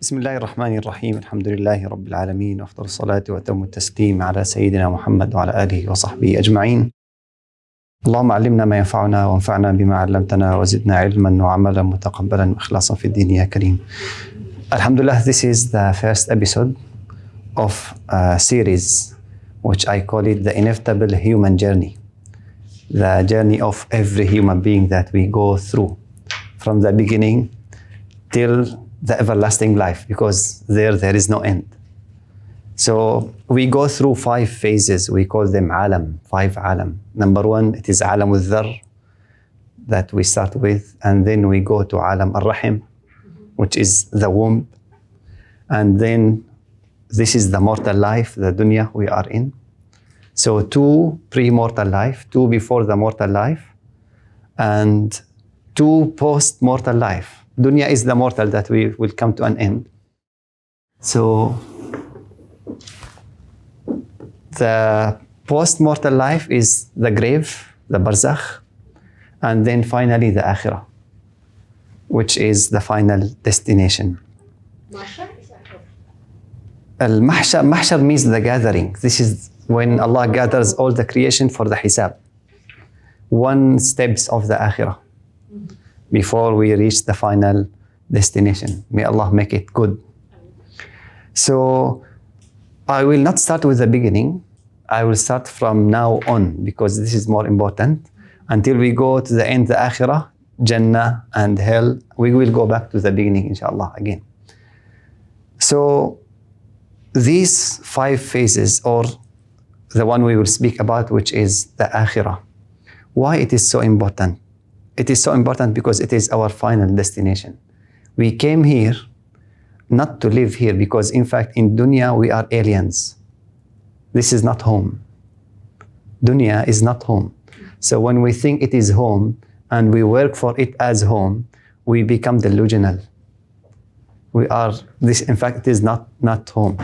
بسم الله الرحمن الرحيم الحمد لله رب العالمين وأفضل الصلاة وأتم التسليم على سيدنا محمد وعلى آله وصحبه أجمعين. اللهم علمنا ما ينفعنا وانفعنا بما علمتنا وزدنا علما وعملا متقبلا وإخلاصا في الدين يا كريم. Alhamdulillah, this is the first episode of a series which I call it the inevitable human journey. The journey of every human being that we go through from the beginning till the everlasting life, because there is no end. So we go through 5 phases. We call them alam, 5 alam. Number 1, it is alam Azzar that we start with, and then we go to alam Arrahim, which is the womb, and then this is the mortal life, the dunya we are in. So 2 pre-mortal life, 2 before the mortal life, and 2 post-mortal life. Dunya is the mortal that we will come to an end. So the post-mortal life is the grave, the Barzakh, and then finally the Akhirah, which is the final destination. Mahshar means the gathering. This is when Allah gathers all the creation for the hisab. 1 steps of the Akhirah before we reach the final destination. May Allah make it good. So I will not start with the beginning. I will start from now on, because this is more important. Until we go to the end, the Akhirah, Jannah and Hell, we will go back to the beginning, inshallah, again. So these 5 phases, or the one we will speak about, which is the Akhirah. Why it is so important? It is so important because it is our final destination. We came here not to live here, because in fact in dunya we are aliens. This is not home. Dunya is not home. So when we think it is home and we work for it as home, we become delusional. In fact, it is not home.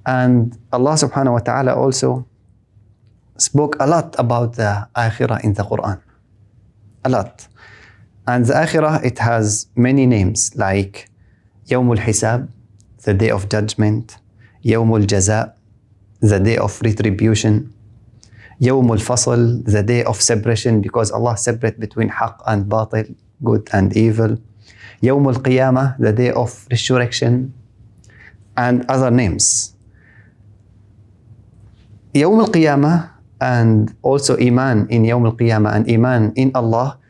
And Allah subhanahu wa ta'ala also spoke a lot about the Akhirah in the Quran. A lot. And the Akhirah, it has many names, like Yawmul Hisab, the day of judgment; Yawmul Jaza, the day of retribution; Yawmul Fasl, the day of separation, because Allah separates between haqq and batil, good and evil; Yawmul Qiyamah, the day of resurrection, and other names. Yawmul Qiyamah and also Iman in Yawmul Qiyamah and Iman in Allah,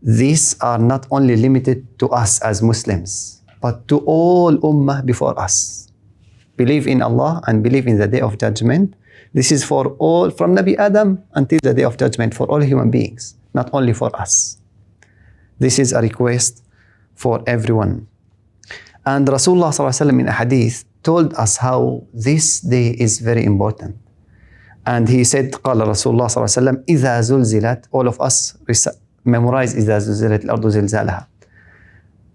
these are not only limited to us as Muslims, but to all ummah before us. Believe in Allah and believe in the day of judgment. This is for all, from Nabi Adam until the day of judgment, for all human beings, not only for us. This is a request for everyone. And Rasulullah ﷺ in a hadith told us how this day is very important. And he said, قال Rasulullah ﷺ, إذا زلزلت, all of us memorize إذا زلزلت الأرض زلزالها.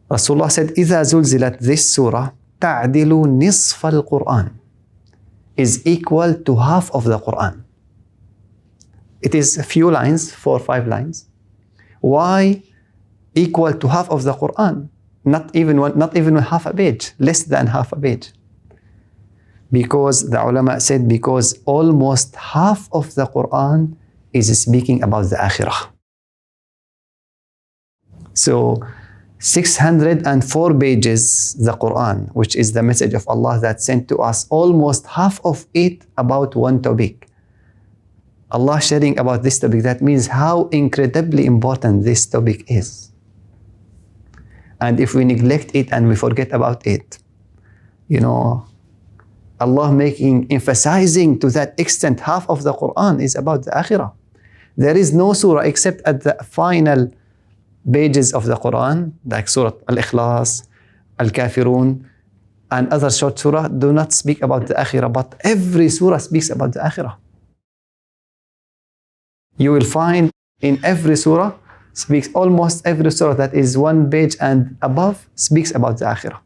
Rasulullah said, إذا زلزلت, this surah, تعدل نصف القرآن, is equal to half of the Quran. It is a few lines, 4 or 5 lines. Why equal to half of the Quran? Not even half a page, less than half a page. Because the ulama said, because almost half of the Quran is speaking about the Akhirah. So 604 pages, the Quran, which is the message of Allah that sent to us, almost half of it about one topic. Allah sharing about this topic, that means how incredibly important this topic is. And if we neglect it and we forget about it, Allah emphasizing to that extent, half of the Quran is about the Akhirah. There is no surah except at the final pages of the Quran, like Surah Al-Ikhlas, Al-Kafirun, and other short surah do not speak about the Akhirah, but every surah speaks about the Akhirah. You will find in every surah, almost every surah that is 1 page and above speaks about the Akhirah.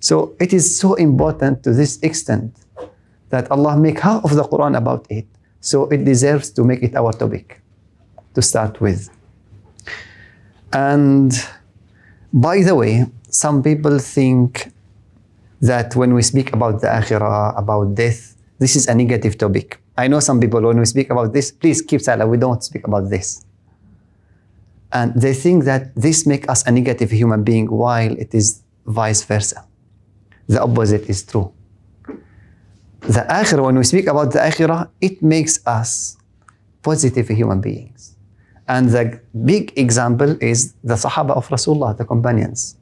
So it is so important to this extent that Allah make half of the Quran about it. So it deserves to make it our topic to start with. And by the way, some people think that when we speak about the Akhirah, about death, this is a negative topic. I know some people, when we speak about this, please keep silent, we don't speak about this. And they think that this makes us a negative human being, while it is vice versa. The opposite is true. The Akhirah, when we speak about the Akhirah, it makes us positive human beings. And the big example is the Sahaba of Rasulullah, the companions.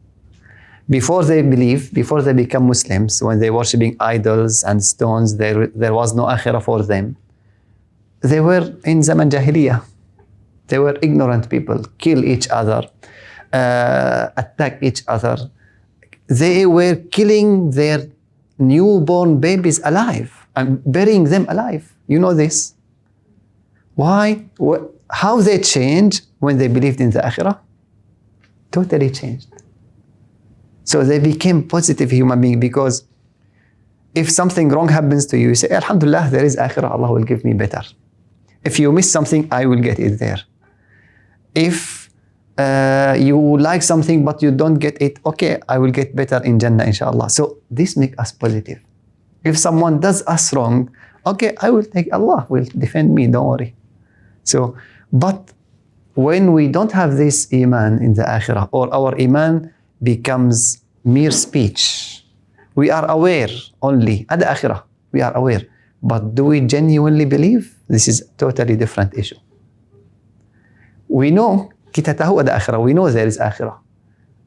Before they believe, before they become Muslims, when they were worshipping idols and stones, there was no Akhirah for them. They were in Zaman Jahiliyyah. They were ignorant people, kill each other, attack each other. They were killing their newborn babies alive and burying them alive. You know this? Why? How they changed when they believed in the Akhirah? Totally changed. So they became positive human beings, because if something wrong happens to you, you say, Alhamdulillah, there is Akhirah, Allah will give me better. If you miss something, I will get it there. If you like something but you don't get it, okay, I will get better in Jannah, inshallah. So this makes us positive. If someone does us wrong, okay, I will take, Allah will defend me, don't worry. So, but when we don't have this Iman in the Akhirah, or our Iman becomes mere speech, we are aware only at the Akhirah, we are aware, but do we genuinely believe? This is a totally different issue. We know, kita tahu ada Akhirah, we know there is Akhirah,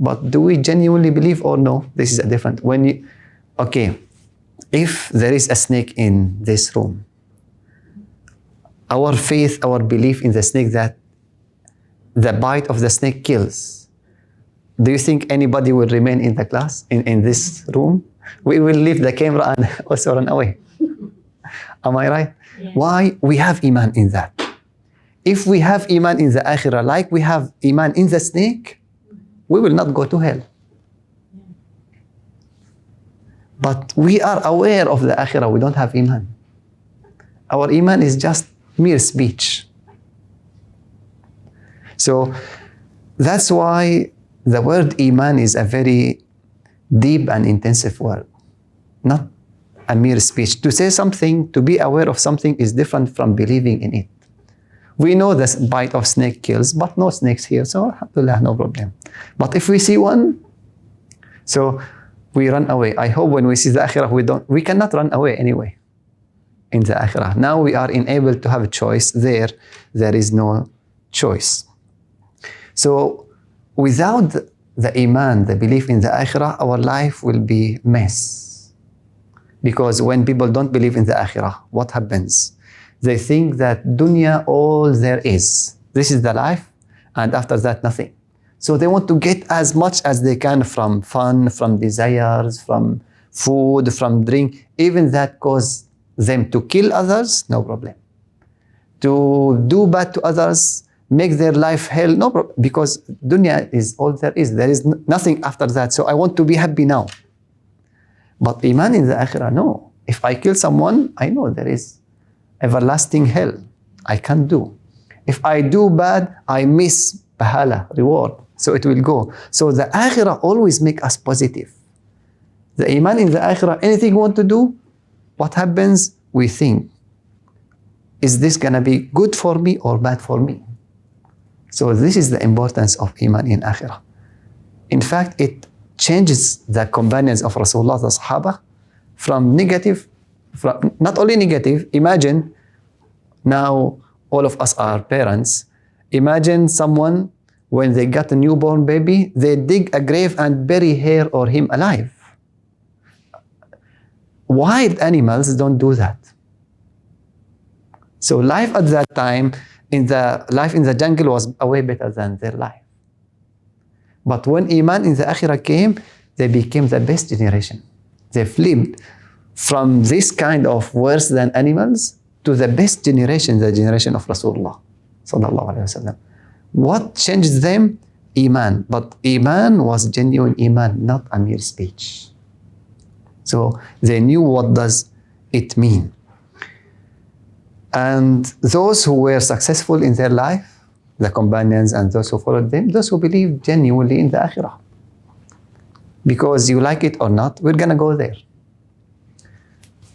but do we genuinely believe or no? This is a different. Okay, if there is a snake in this room, our faith, our belief in the snake, that the bite of the snake kills, do you think anybody will remain in the class, in this room? We will leave the camera and also run away. Am I right? Yeah. Why? We have Iman in that. If we have Iman in the Akhirah, like we have Iman in the snake, we will not go to hell. But we are aware of the Akhirah, we don't have Iman. Our Iman is just mere speech. So that's why the word Iman is a very deep and intensive word, not a mere speech. To say something, to be aware of something, is different from believing in it. We know the bite of snake kills, but no snakes here, so alhamdulillah, no problem. But if we see one, so we run away. I hope when we see the Akhirah, we cannot run away anyway in the Akhirah. Now we are enabled to have a choice. There is no choice. So without the Iman, the belief in the Akhirah, our life will be mess. Because when people don't believe in the Akhirah, what happens? They think that Dunya, all there is. This is the life, and after that, nothing. So they want to get as much as they can from fun, from desires, from food, from drink. Even that cause them to kill others, no problem. To do bad to others, make their life hell, no problem, because dunya is all there is. There is nothing after that. So I want to be happy now. But Iman in the Akhirah, no. If I kill someone, I know there is everlasting hell. I can't do. If I do bad, I miss pahala, reward. So it will go. So the Akhirah always make us positive. The Iman in the Akhirah, anything you want to do, what happens? We think, is this gonna be good for me or bad for me? So this is the importance of Iman in Akhirah. In fact, it changes the companions of Rasulullah, the Sahaba, from negative, not only negative. Imagine, now all of us are parents. Imagine someone, when they got a newborn baby, they dig a grave and bury her or him alive. Wild animals don't do that. So life at that time, life in the jungle was way better than their life. But when Iman in the Akhirah came, they became the best generation. They flipped from this kind of worse than animals to the best generation, the generation of Rasulullah sallallahu alaihi wasallam. What changed them? Iman. But Iman was genuine Iman, not a mere speech. So they knew what does it mean. And those who were successful in their life, the companions and those who followed them, those who believed genuinely in the Akhirah. Because you like it or not, we're going to go there.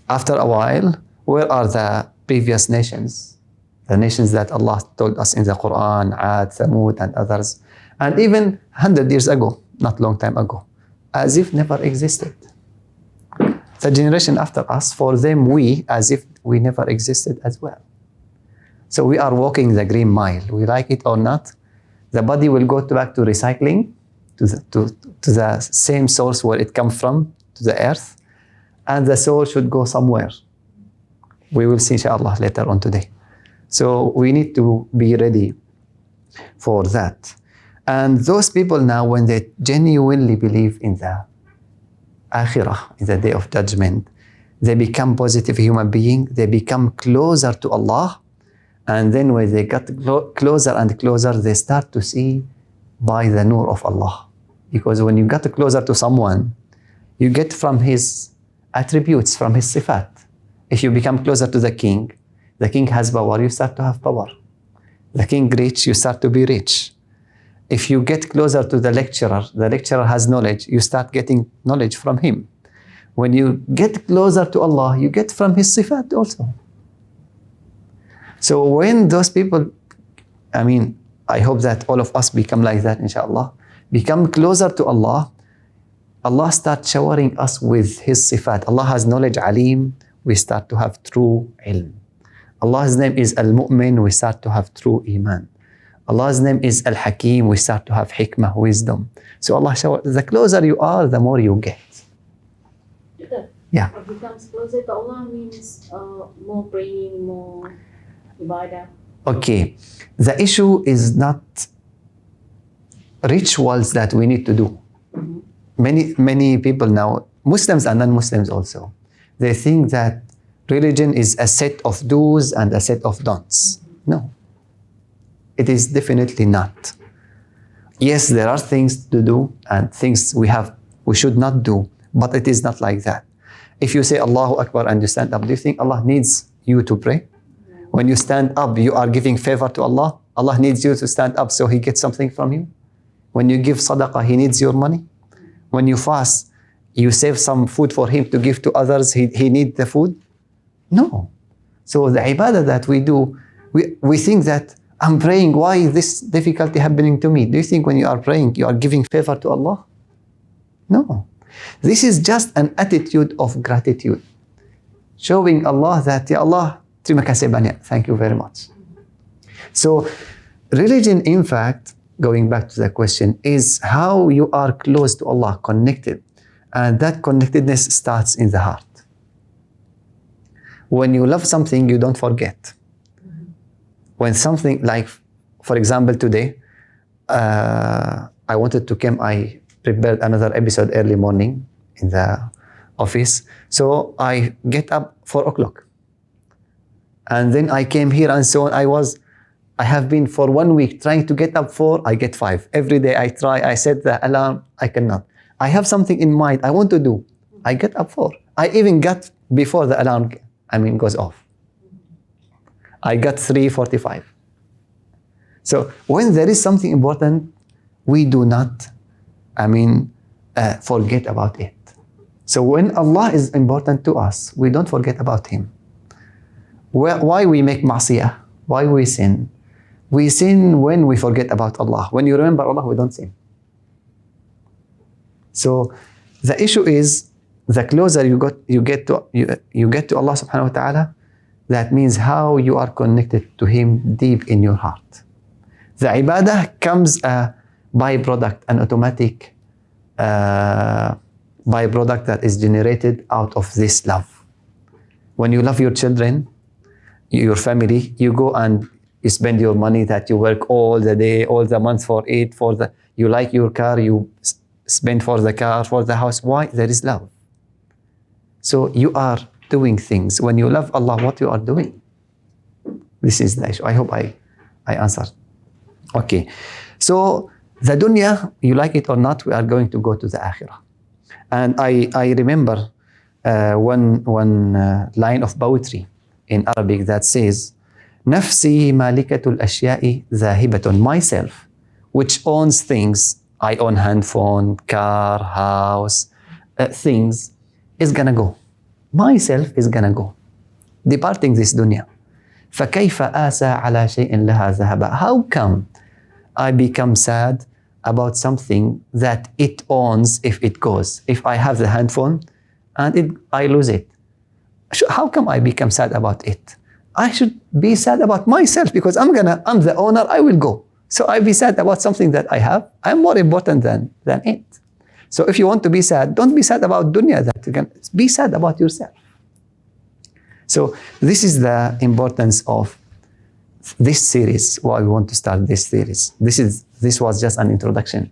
After a while, where are the previous nations? The nations that Allah told us in the Quran, Ad, Thamud, and others. And even 100 years ago, not long time ago, as if never existed. The generation after us, for them, we, as if we never existed as well. So we are walking the green mile. We like it or not, the body will go back to recycling, to the same source where it comes from, to the earth, and the soul should go somewhere. We will see, inshallah, later on today. So we need to be ready for that. And those people now, when they genuinely believe in the Akhirah, in the day of judgment, they become positive human beings, they become closer to Allah, and then when they get closer and closer, they start to see by the nur of Allah. Because when you get closer to someone, you get from his attributes, from his sifat. If you become closer to the king has power, you start to have power. The king rich, you start to be rich. If you get closer to the lecturer has knowledge, you start getting knowledge from him. When you get closer to Allah, you get from his sifat also. So when those people, I hope that all of us become like that, inshallah, become closer to Allah, Allah starts showering us with his sifat. Allah has knowledge, alim, we start to have true ilm. Allah's name is al-mu'min, we start to have true iman. Allah's name is al-hakim, we start to have hikmah, wisdom. So Allah the closer you are, the more you get. Yeah. Becomes closer to Allah means more praying, more ibadah. Okay. The issue is not rituals that we need to do. Mm-hmm. Many people now, Muslims and non-Muslims also, they think that religion is a set of do's and a set of don'ts. Mm-hmm. No. It is definitely not. Yes, there are things to do and things we should not do, but it is not like that. If you say Allahu Akbar and you stand up, do you think Allah needs you to pray? When you stand up, you are giving favor to Allah. Allah needs you to stand up so He gets something from you. When you give sadaqah, He needs your money. When you fast, you save some food for Him to give to others. He needs the food. No. So the ibadah that we do, we think that I'm praying, why is this difficulty happening to me? Do you think when you are praying, you are giving favor to Allah? No. This is just an attitude of gratitude. Showing Allah that, Ya Allah, terima kasih banyak. Thank you very much. So religion, in fact, going back to the question, is how you are close to Allah, connected. And that connectedness starts in the heart. When you love something, you don't forget. When something like, for example, today, I wanted to come, I prepared another episode early morning in the office. So I get up 4 o'clock. And then I came here and so on. I have been for 1 week trying to get up 4, I get 5. Every day I try, I set the alarm, I cannot. I have something in mind I want to do. I get up 4. I even got before the alarm, goes off. I got 3:45. So when there is something important, we do not, forget about it. So when Allah is important to us, we don't forget about Him. Why we make ma'siyah? Why we sin? We sin when we forget about Allah. When you remember Allah, we don't sin. So the issue is, the closer you get to Allah subhanahu wa ta'ala, that means how you are connected to Him deep in your heart. The ibadah comes a byproduct, an automatic byproduct that is generated out of this love. When you love your children, your family, you go and you spend your money that you work all the day, all the month for it, you like your car, you spend for the car, for the house. Why? There is love. So you are doing things. When you love Allah, what you are doing? This is the issue. I hope I answered. Okay. So the dunya, you like it or not, we are going to go to the Akhirah. And I remember one line of poetry in Arabic that says, Nafsi malikatul ashya'i zahibatun. Myself, which owns things, I own handphone, car, house, things, is gonna go. Myself is gonna go. Departing this dunya. فكيف آسى على شيء لها ذهب. How come I become sad about something that it owns if it goes? If I have the handphone and I lose it, how come I become sad about it? I should be sad about myself because I'm the owner, I will go. So I be sad about something that I have. I'm more important than it. So if you want to be sad, don't be sad about dunya. Be sad about yourself. So this is the importance of this series, why we want to start this series. This was just an introduction.